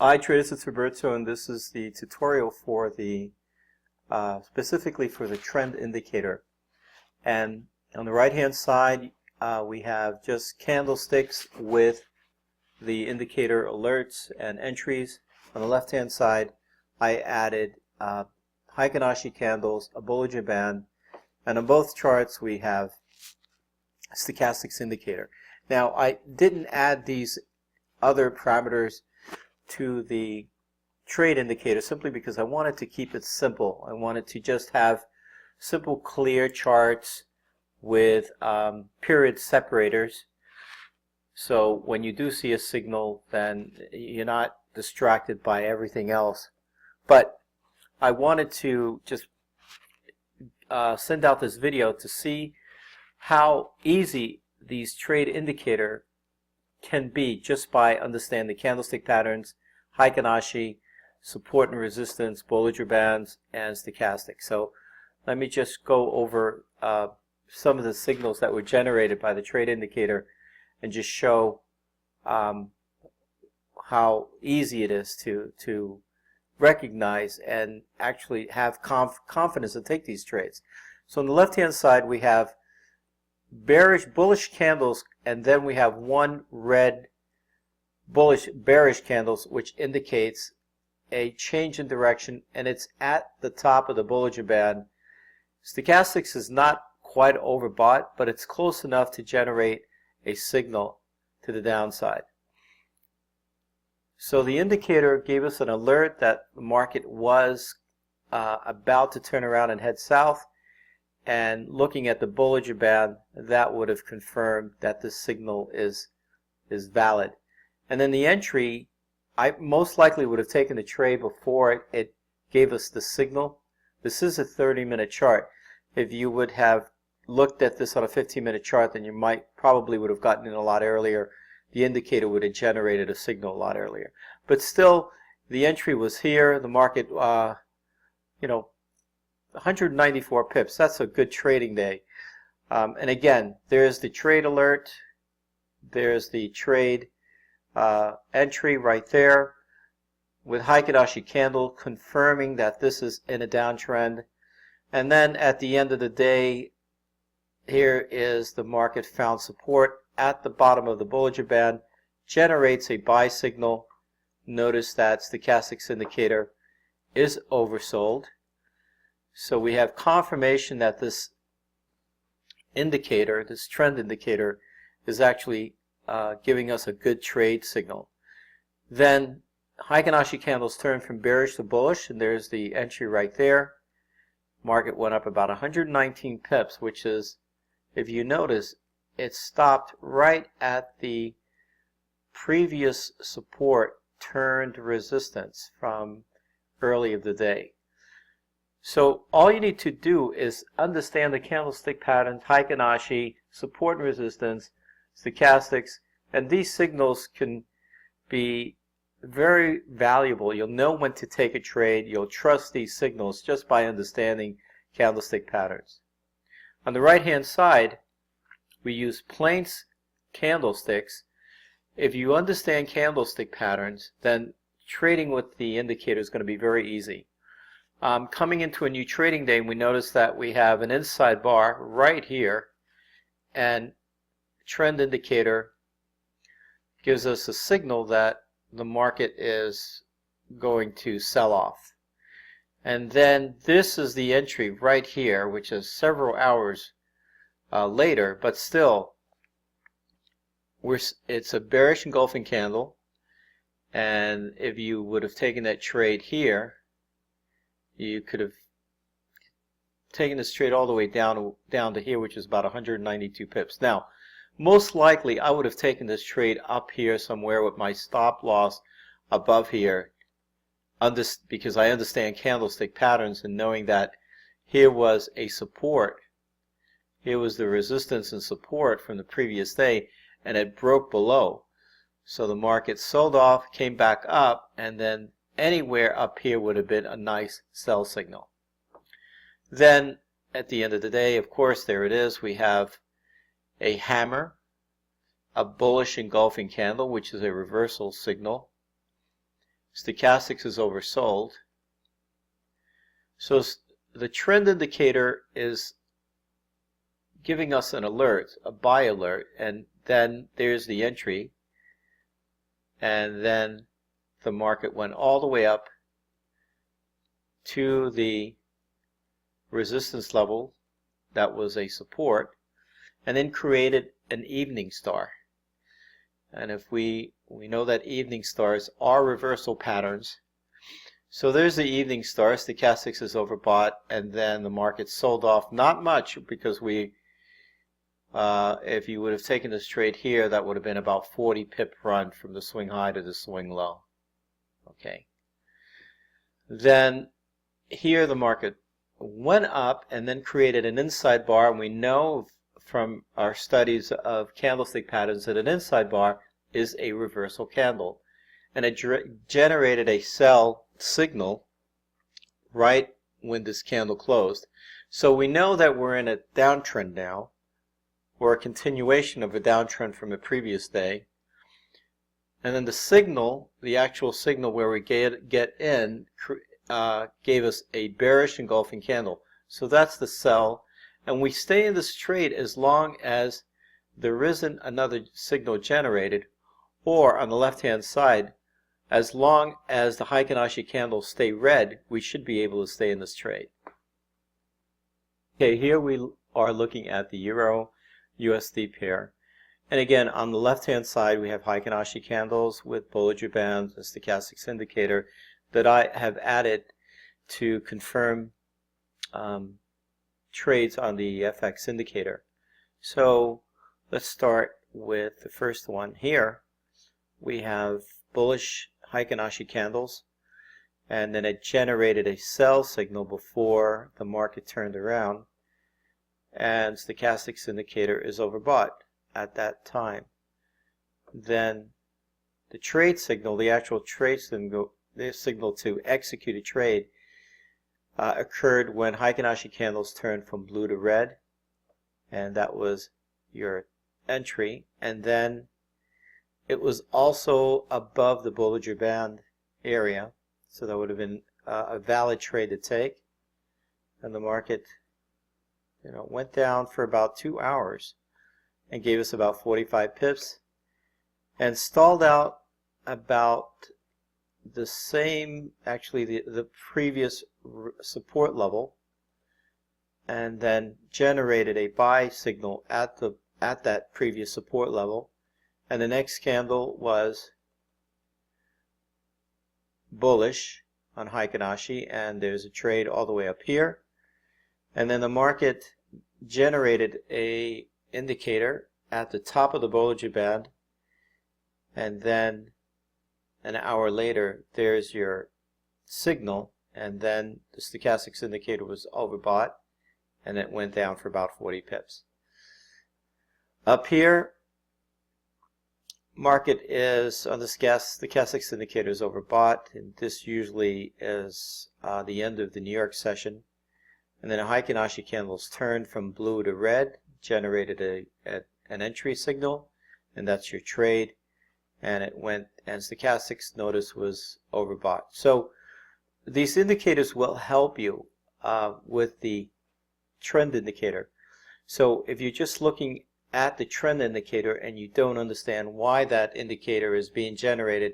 Hi traders, it's Roberto, and this is the tutorial for the specifically for the trend indicator. And on the right hand side we have just candlesticks with the indicator alerts and entries. On the left hand side I added Heikin-Ashi candles, a Bollinger Band, and on both charts we have stochastics indicator. Now I didn't add these other parameters to the trade indicator simply because I wanted to keep it simple. I wanted to just have simple, clear charts with period separators, so when you do see a signal then you're not distracted by everything else. But I wanted to just send out this video to see how easy these trade indicator can be just by understanding the candlestick patterns, Heikin-Ashi, support and resistance, Bollinger Bands, and stochastics. So let me just go over some of the signals that were generated by the trade indicator and just show how easy it is to recognize and actually have confidence to take these trades. So on the left hand side we have bullish candles, and then we have one red bearish candles, which indicates a change in direction, and it's at the top of the Bollinger Band. Stochastics is not quite overbought, but it's close enough to generate a signal to the downside. So the indicator gave us an alert that the market was about to turn around and head south. And looking at the Bollinger Band, that would have confirmed that this signal is valid. And then the entry, I most likely would have taken the trade before it gave us the signal. This is a 30-minute chart. If you would have looked at this on a 15-minute chart, then you probably would have gotten in a lot earlier. The indicator would have generated a signal a lot earlier. But still, the entry was here. The market, 194 pips. That's a good trading day. And again, there's the trade alert. There's the trade entry right there with Heikin-Ashi candle confirming that this is in a downtrend. And then at the end of the day, here is the market found support at the bottom of the Bollinger Band, generates a buy signal. Notice that stochastics indicator is oversold. So we have confirmation that this indicator, this trend indicator, is actually giving us a good trade signal. Then Heikin-Ashi candles turn from bearish to bullish, and there's the entry right there. Market went up about 119 pips, which is, if you notice, it stopped right at the previous support turned resistance from early of the day. So all you need to do is understand the candlestick patterns, Heikin-Ashi, support and resistance, stochastics, and these signals can be very valuable. You'll know when to take a trade. You'll trust these signals just by understanding candlestick patterns. On the right hand side, we use plain candlesticks. If you understand candlestick patterns, then trading with the indicator is going to be very easy. Coming into a new trading day, we notice that we have an inside bar right here, and trend indicator gives us a signal that the market is going to sell off. And then this is the entry right here, which is several hours later, but still it's a bearish engulfing candle. And if you would have taken that trade here, you could have taken this trade all the way down to here, which is about 192 pips. Now, most likely I would have taken this trade up here somewhere with my stop loss above here, because I understand candlestick patterns, and knowing that here was a support, here was the resistance and support from the previous day, and it broke below. So the market sold off, came back up, and then anywhere up here would have been a nice sell signal. Then at the end of the day, of course, there it is. We have a hammer, a bullish engulfing candle, which is a reversal signal. Stochastics is oversold. So the trend indicator is giving us an alert, a buy alert, and then there's the entry, and then the market went all the way up to the resistance level that was a support, and then created an evening star. And if we know that evening stars are reversal patterns. So there's the evening star. Stochastics is overbought, and then the market sold off. Not much, because if you would have taken this trade here, that would have been about 40 pip run from the swing high to the swing low. Okay. Then here the market went up and then created an inside bar, and we know from our studies of candlestick patterns that an inside bar is a reversal candle, and it generated a sell signal right when this candle closed. So we know that we're in a downtrend now, or a continuation of a downtrend from the previous day. And then the signal, the actual signal where we get in, gave us a bearish engulfing candle. So that's the sell, and we stay in this trade as long as there isn't another signal generated, or on the left hand side, as long as the Heikin Ashi candles stay red, we should be able to stay in this trade. Okay, here we are looking at the Euro USD pair, and again on the left hand side we have Heikin Ashi candles with Bollinger Bands and Stochastics indicator that I have added to confirm trades on the FX indicator. So let's start with the first one. Here we have bullish Heikin Ashi candles, and then it generated a sell signal before the market turned around, and Stochastics indicator is overbought at that time. Then the trade signal, the actual trade signal, the signal to execute a trade, occurred when Heikin Ashi candles turned from blue to red, and that was your entry. And then it was also above the Bollinger Band area, so that would have been a valid trade to take. And the market, went down for about 2 hours and gave us about 45 pips and stalled out about the same, actually the previous support level, and then generated a buy signal at that previous support level. And the next candle was bullish on Heikin Ashi, and there's a trade all the way up here. And then the market generated a indicator at the top of the Bollinger Band, and then an hour later there's your signal, and then the Stochastics indicator was overbought and it went down for about 40 pips. Up here, market is on the Stochastics indicator is overbought, and this usually is the end of the New York session. And then a Heikin Ashi candles turned from blue to red, generated an entry signal, and that's your trade. And it went, and Stochastics, notice, was overbought. So these indicators will help you with the trend indicator. So if you're just looking at the trend indicator and you don't understand why that indicator is being generated,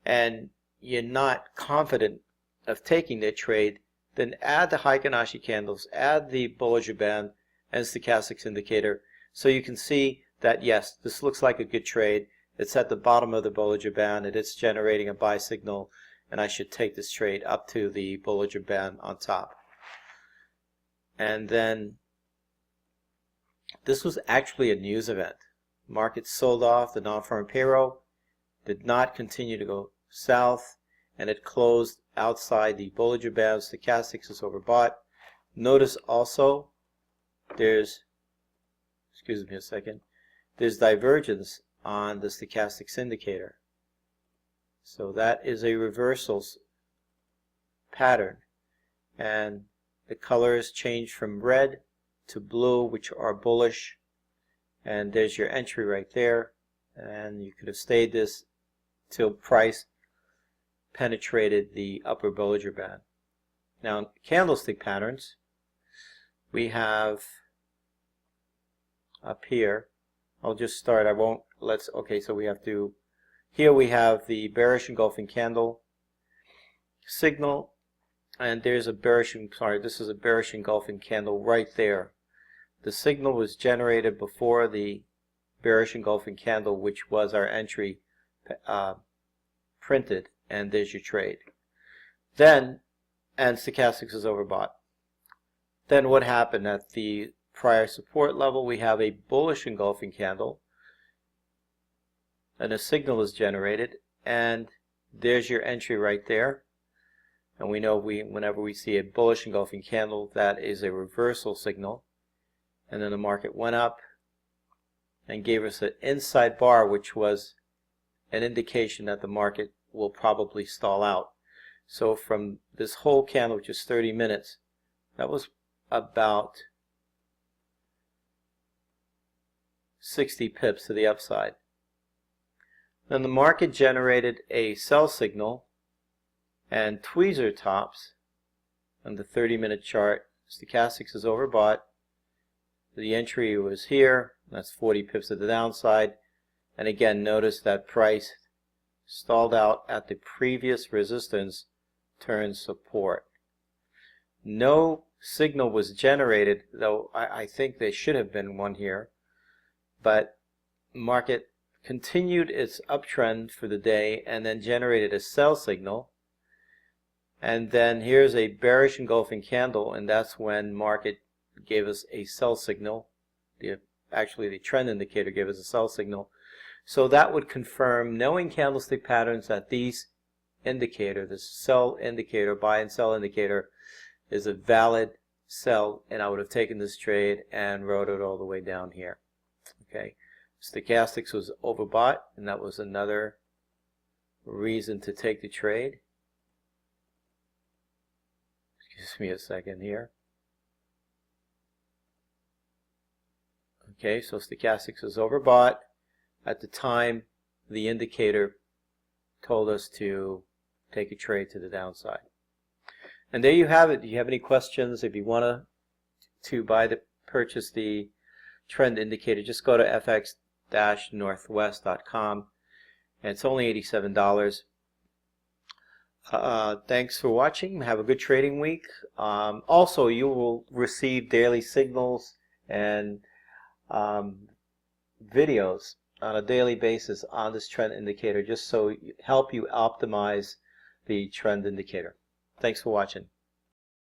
and you're not confident of taking the trade, then add the Heikin Ashi candles, add the Bollinger Band and Stochastics indicator, so you can see that yes, this looks like a good trade. It's at the bottom of the Bollinger Band, and it's generating a buy signal, and I should take this trade up to the Bollinger Band on top. And then this was actually a news event. Market sold off the non-farm payroll, did not continue to go south, and it closed outside the Bollinger Band. Stochastics is overbought. Notice also there's, excuse me a second, there's divergence on the Stochastics indicator. So that is a reversals pattern, and the colors change from red to blue, which are bullish, and there's your entry right there, and you could have stayed this till price penetrated the upper Bollinger Band. Now in candlestick patterns, we have up here, I'll just start, okay, so we have to, here we have the bearish engulfing candle signal, and there's a bearish, this is a bearish engulfing candle right there. The signal was generated before the bearish engulfing candle, which was our entry printed, and there's your trade. Then, and stochastics is overbought. Then what happened at the prior support level? We have a bullish engulfing candle, and a signal is generated, and there's your entry right there. And we know whenever we see a bullish engulfing candle, that is a reversal signal. And then the market went up and gave us an inside bar, which was an indication that the market will probably stall out. So from this whole candle, which is 30 minutes, that was about 60 pips to the upside. Then the market generated a sell signal and tweezer tops on the 30-minute chart. Stochastics is overbought. The entry was here. That's 40 pips to the downside. And again, notice that price stalled out at the previous resistance, turned support. No signal was generated, though I think there should have been one here. But market continued its uptrend for the day and then generated a sell signal. And then here's a bearish engulfing candle, and that's when market gave us a sell signal. Actually, the trend indicator gave us a sell signal. So that would confirm, knowing candlestick patterns, that these indicator, this sell indicator, buy and sell indicator, is a valid sell, and I would have taken this trade and rode it all the way down here. Okay, stochastics was overbought, and that was another reason to take the trade. Excuse me a second here. Okay, so stochastics was overbought. At the time, the indicator told us to take a trade to the downside. And there you have it. Do you have any questions? If you want to purchase the trend indicator, just go to fx-northwest.com, and it's only $87. Thanks for watching. Have a good trading week. Also, you will receive daily signals and videos on a daily basis on this trend indicator, just so help you optimize the trend indicator. Thanks for watching.